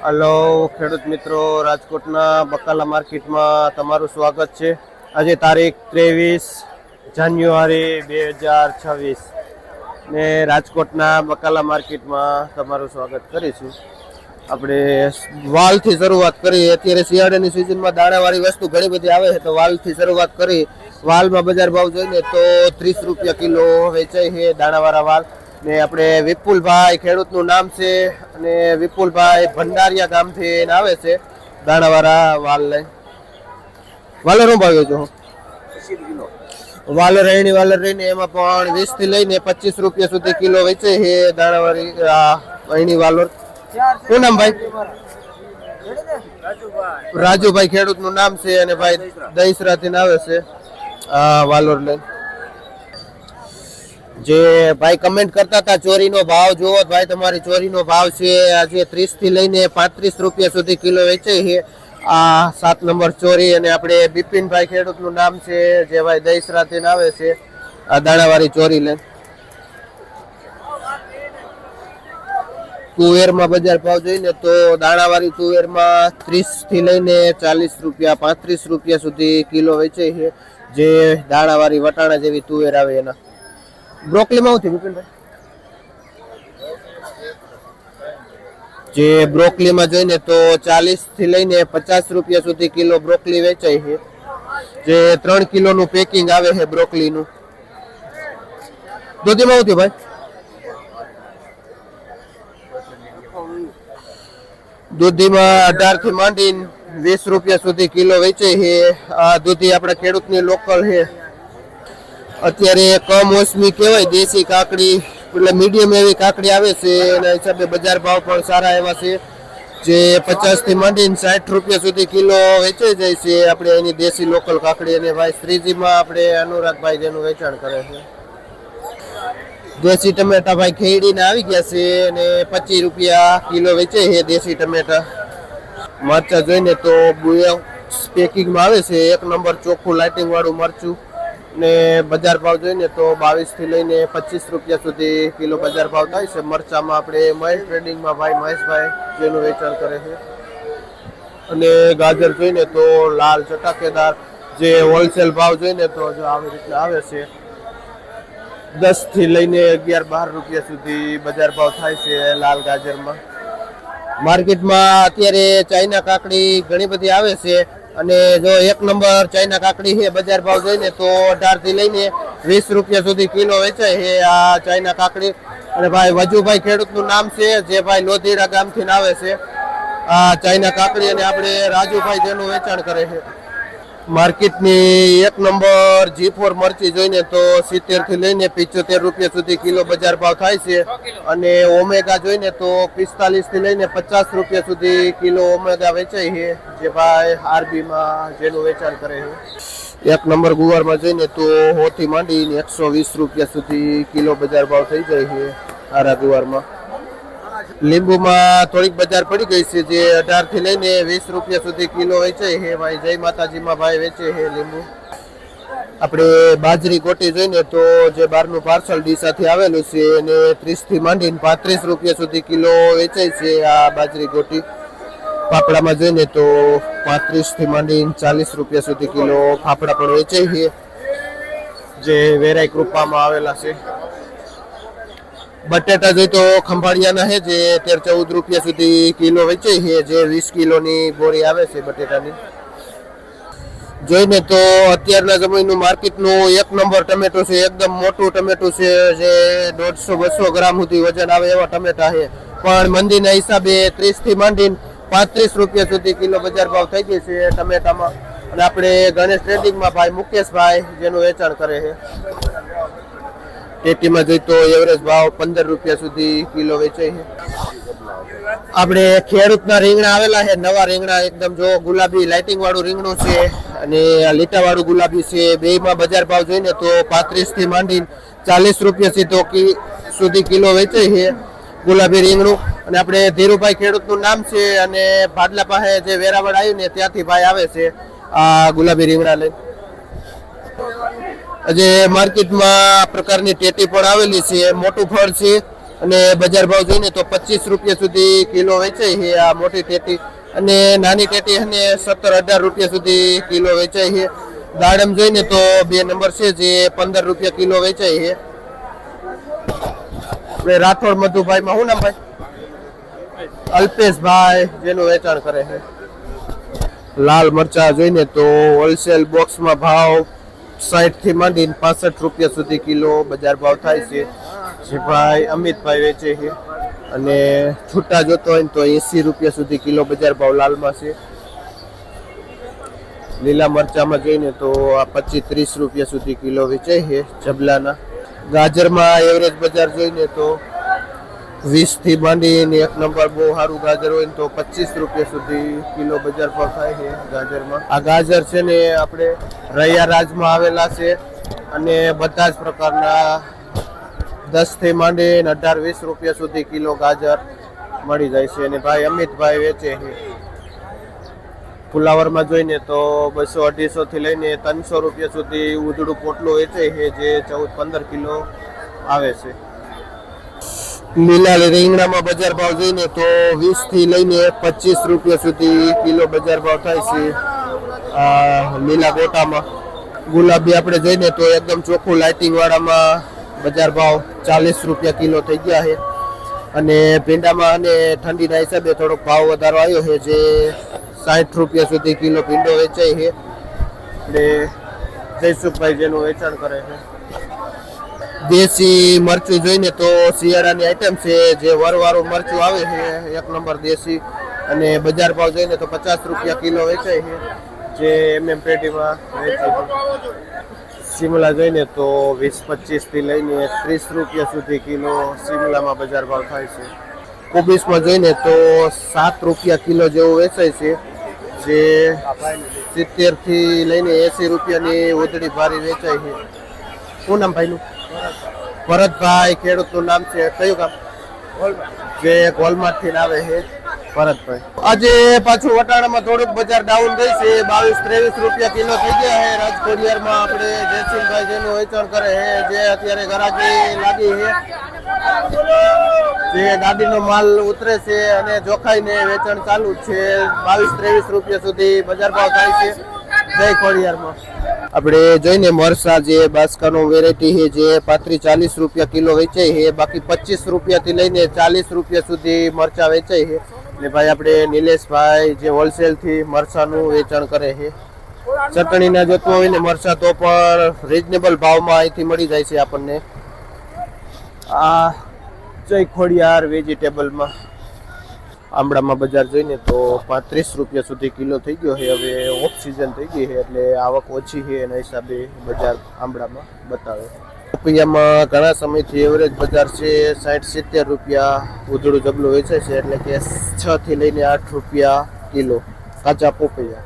Hello ખેડૂત મિત્રો, રાજકોટના બકાલા માર્કેટમાં તમારું સ્વાગત છે। આજે તારીખ 23 જાન્યુઆરી 2026 ને રાજકોટના બકાલા માર્કેટમાં તમારું સ્વાગત કરીશું। આપણે વાલથી શરૂઆત કરીએ। અત્યારે શિયાળાની સિઝનમાં દાણાવાળી વસ્તુ ઘણી બધી આવે છે, તો વાલથી શરૂઆત કરી। વાલમાં બજાર ભાવ જોઈએ તો 30 રૂપિયા કિલો વેચાય છે દાણાવાળા વાલ। ને આપણે વિપુલભાઈ ખેડૂતનું નામ છે અને વિપુલભાઈ ભંડારિયા ગામથી આવે છે દાણાવાળા વાલ લઈ। વાલર શું ભાવ છો? વાલર રહીને એમાં પણ 20 થી લઈને 25 રૂપિયા સુધી કિલો વેચે છે દાણાવાળી અહીની વાલોર। શું નામ ભાઈ? રાજુભાઈ ખેડૂતનું નામ છે અને ભાઈ દહીસરાથી આવે છે વાલોર લઈ। જે ભાઈ કમેન્ટ કરતા હતા ચોરીનો ભાવ જુઓ ભાઈ, તમારી ચોરીનો ભાવ છે આજે 30 થી લઈને 35 રૂપિયા સુધી કિલો વેચે છે આ 7 નંબર ચોરી। અને આપણે બિપિનભાઈ ખેડૂતનું નામ છે જે ભાઈ દહીસરાથી આવે છે આ દાણાવાળી ચોરી લઈને। તુવેરમાં બજાર ભાવ જોઈને તો દાણાવાળી તુવેરમાં 30 થી લઈને 40 રૂપિયા 35 રૂપિયા સુધી કિલો વેચે છે જે દાણાવાળી વટાણા જેવી તુવેર આવે એના। બ્રોકલીમાં શું થયું વિપિનભાઈ? જે બ્રોકલીમાં જોઈને તો 40 થી લઈને 50 રૂપિયા સુધી કિલો બ્રોકલી વેચાય છે જે 3 કિલોનું પેકિંગ આવે છે બ્રોકલીનું। દૂધીમાં શું થયું ભાઈ? દૂધીમાં 18 થી માંડીને 20 રૂપિયા સુધી કિલો વેચાય છે। આ દૂધી આપણા ખેડૂતની લોકલ છે। અત્યારે કમોસમી કહેવાય દેશી કાકડી, એટલે મીડિયમ એવી કાકડી આવે છે, એના હિસાબે બજાર ભાવ પણ સારા એવા છે જે 50 થી માંડીને 60 રૂપિયા સુધી કિલો વેચાઈ જાય છે આપણે એની દેશી લોકલ કાકડી। અને ભાઈ શ્રીજીમાં આપણે અનુરાગભાઈ જેનું વેચાણ કરે છે। દેશી ટમેટા ભાઈ ખેડીને આવી ગયા છે અને 25 રૂપિયા કિલો વેચે છે દેશી ટમેટા। મરચા જોઈને તો પેકિંગમાં આવે છે 1 નંબર ચોખ્ખું લાઇટિંગ વાળું મરચું ને બજાર ભાવ જોઈએ તો 22 થી લઈને 25 રૂપિયા સુધી કિલો બજાર ભાવ થાય છે મરચામાં। આપણે મહેશ ટ્રેડિંગમાં ભાઈ મહેશભાઈ જેનું વેચાણ કરે છે। અને ગાજર જોઈને તો લાલ ચટાકેદાર જે હોલસેલ ભાવ જોઈને તો જો આવી રીતના આવે છે 10 થી લઈને 11-12 રૂપિયા સુધી બજાર ભાવ થાય છે લાલ ગાજરમાં। માર્કેટમાં અત્યારે ચાઇના કાકડી ઘણી બધી આવે છે અને જો 1 નંબર ચાઇના કાકડી છે બજાર ભાવ જોઈને તો 18 થી લઈને 20 રૂપિયા સુધી કિલો વેચાય છે આ ચાઇના કાકડી। અને ભાઈ વજુભાઈ ખેડૂતનું નામ છે જે ભાઈ લોધીડા ગામથી આવે છે આ ચાઇના કાકડી। અને આપણે રાજુભાઈ જેનું વેચાણ કરે છે। માર્કેટની 1 નંબર G4 મરચી જોઈને તો 70 થી લઈને 75 રૂપિયા સુધી કિલો બજાર ભાવ થાય છે। અને ઓમેગા જોઈને તો 45 થી લઈને 50 રૂપિયા સુધી કિલો ઓમેગા વેચાય છે જે ભાઈ આરબીમાં જેનું વેચાણ કરે છે। 1 નંબર ગુવારમાં જોઈને તો 100 થી માંડીને 120 રૂપિયા સુધી કિલો બજાર ભાવ થઈ જાય છે આરા ગુવારમાં। લીંબુમાં થોડીક બજાર પડી ગઈ છે જે 18 થી લઈને 20 રૂપિયા સુધી કિલો વેચાય છે ભાઈ જય માતાજીમાં ભાઈ વેચે છે લીંબુ। આપણે બાજરી ગોટી જોઈને તો જે બહારનું પાર્સલ ડીસાથી આવેલું છે અને 30 થી માંડીને 35 રૂપિયા સુધી કિલો વેચાય છે આ બાજરી ગોટી। ફાફડામાં જોઈને તો 35 થી માંડીને 40 રૂપિયા સુધી કિલો ફાફડા પણ વેચાય છે જે વેરાઈ કૃપામાં આવેલા છે। બટેટા જોઈ તો ખંભાળિયાના છે જે 13-14 રૂપિયા સુધી કિલો વેચાય છે જે 20 કિલોની બોરી આવે છે બટેટાની। જોઈને તો અત્યારના સમયનું માર્કેટનું 1 નંબર ટમેટો છે, એકદમ મોટું ટમેટું છે જે 150-200 ગ્રામ સુધી વજન આવે એવા ટમેટા છે। પણ મંદીના હિસાબે 30 થી માંડીને 35 રૂપિયા સુધી કિલો બજાર ભાવ થઈ ગઈ છે ટમેટામાં। અને આપણે ગણેશ ટ્રેડિંગમાં ભાઈ મુકેશભાઈ જેનું વેચાણ કરે છે। ટેટીમાં જોઈ તો એવરેજ ભાવ 15 રૂપિયા સુધી કિલો વેચાય છે। આપણે ખેડૂતના રીંગણા આવેલા છે નવા રીંગણા એકદમ જો ગુલાબી લાઇટિંગ વાળું રીંગણું છે અને લીટા વાળું ગુલાબી છે। બેમાં બજાર ભાવ જોઈને તો 35 થી માંડીને 40 રૂપિયા સુધી કિલો વેચાય છે ગુલાબી રીંગણું। અને આપણે ધીરુભાઈ ખેડૂતનું નામ છે અને ભાડલા પાસે જે વેરાવળ આવ્યું ને ત્યાંથી ભાઈ આવે છે આ ગુલાબી રીંગણા લઈ। આજે માર્કેટમાં આ પ્રકારની ટેટી પણ આવેલી છે, મોટું ફળ છે અને બજાર ભાવ જોઈએ તો 25 રૂપિયા સુધી કિલો વેચાય છે આ મોટી ટેટી, અને નાની ટેટી અને 17-18 રૂપિયા સુધી કિલો વેચાય છે. દાડમ જોઈને તો 2 નંબર છે જે 15 રૂપિયા કિલો વેચાય છે. આપણે રાઠોડ મધુભાઈ માં શું નામ ભાઈ? અલ્પેશભાઈ જેનું વેચાણ કરે છે. લાલ મરચા જોઈને તો હોલસેલ બોક્સમાં ભાવ 60 થી માંડીને 65 રૂપિયા સુધી કિલો બજાર ભાવ થાય છે, જે ભાઈ અમિતભાઈ વેચે છે. અને છૂટા જોતો હોય તો 80 રૂપિયા સુધી કિલો બજાર ભાવ લાલમાં છે. લીલા મરચામાં જોઈને તો આ 25-30 રૂપિયા સુધી કિલો વેચાય છે જબલાના. ગાજરમાં એવરેજ બજાર જોઈને તો 20 થી માંડીને 1 નંબર બહુ સારું ગાજર હોય તો 25 રૂપિયા સુધી કિલો બજાર ભાવ થાય છે ગાજરમાં. આ ગાજર છે ને આપણે રૈયા રાજમાં આવેલા છે, અને બધા જ પ્રકારના 10 થી માંડીને 18-20 રૂપિયા સુધી કિલો ગાજર મળી જાય છે. અને ભાઈ અમિતભાઈ વેચે છે. ફુલાવરમાં જોઈને તો 200-250 થી લઈને 300 રૂપિયા સુધી ઉધડું પોટલું વેચાય છે, જે 14-15 કિલો આવે છે. લીલા રીંગણામાં બજાર ભાવ જોઈને તો 20 થી લઈને 25 રૂપિયા સુધી કિલો બજાર ભાવ થાય છે. લીલા ગોટામાં ગુલાબી આપણે જોઈને તો એકદમ ચોખ્ખું લાઇટિંગ વાળામાં બજાર ભાવ 40 રૂપિયા કિલો થઈ ગયા છે. અને ભીંડામાં અને ઠંડીના હિસાબે થોડોક ભાવ વધારો આવ્યો છે, જે 60 રૂપિયા સુધી કિલો ભીંડો વેચાય છે. એટલે જયસુખભાઈ જેનું વેચાણ કરે છે. દેશી મરચું જોઈને તો શિયાળાની આઈટમ છે, જે વરવાળું મરચું આવે છે, 1 નંબર દેશી. અને બજાર ભાવ જોઈને તો 50 રૂપિયા કિલો વેચાય છે, જે પેટીમાં વેચાય છે. શિમલા જોઈને તો 20-25 થી લઈને 30 રૂપિયા સુધી કિલો શિમલામાં બજાર ભાવ થાય છે. કોબીસમાં જોઈને તો 7 રૂપિયા કિલો જેવું વેચાય છે, જે 70 થી લઈને 80 રૂપિયાની ઉધડી ભારી વેચાય છે. શું નામ ભાઈનું? ભરતભાઈ. ખેડૂતનું નામ છે. કયું ગામ? જે કોલમાટ થી આવે છે ભરતભાઈ. આજે પાછું વટાણામાં થોડુંક બજાર ડાઉન થઈ છે, 22-23 રૂપિયા કિલો થઈ ગયા છે. રાજકોરિયારમાં આપણે જયસિંહભાઈ જેનું વેચાણ કરે છે, જે અત્યારે ગરાકી લાગી છે, જે ગાડીનો માલ ઉતરે છે અને જોખાઈને વેચાણ ચાલુ છે. 22-23 રૂપિયા સુધી બજાર ભાવ થાય છે જય ખોડિયારમાં. આપણે જોઈને મરસા જે બાસકાનો વેરાયટી છે, જે 35-40 રૂપિયા કિલો વેચાય છે. બાકી 25 રૂપિયાથી લઈને 40 રૂપિયા સુધી મરચા વેચાય છે. ને ભાઈ આપણે નિલેશભાઈ જે હોલસેલથી મરચાનું વેચાણ કરે છે. ચટણીના જોતું હોય ને મરચા તો પણ રીઝનેબલ ભાવમાં અહીંથી મળી જાય છે આપણને. આ જય ખોડિયાર વેજીટેબલમાં આંબળામાં બજાર જોઈને તો 35 રૂપિયા સુધી કિલો થઈ ગયો છે. હવે ઓફ સિઝન થઈ ગઈ છે એટલે આવક ઓછી છે, એના હિસાબે બજાર આંબળામાં બતાવે. પોપૈયામાં ઘણા સમયથી એવરેજ બજાર છે 60-70 રૂપિયા ઉધડું જબલું વેચાય છે, એટલે કે 6 થી લઈને 8 રૂપિયા કિલો કાચા પોપૈયા.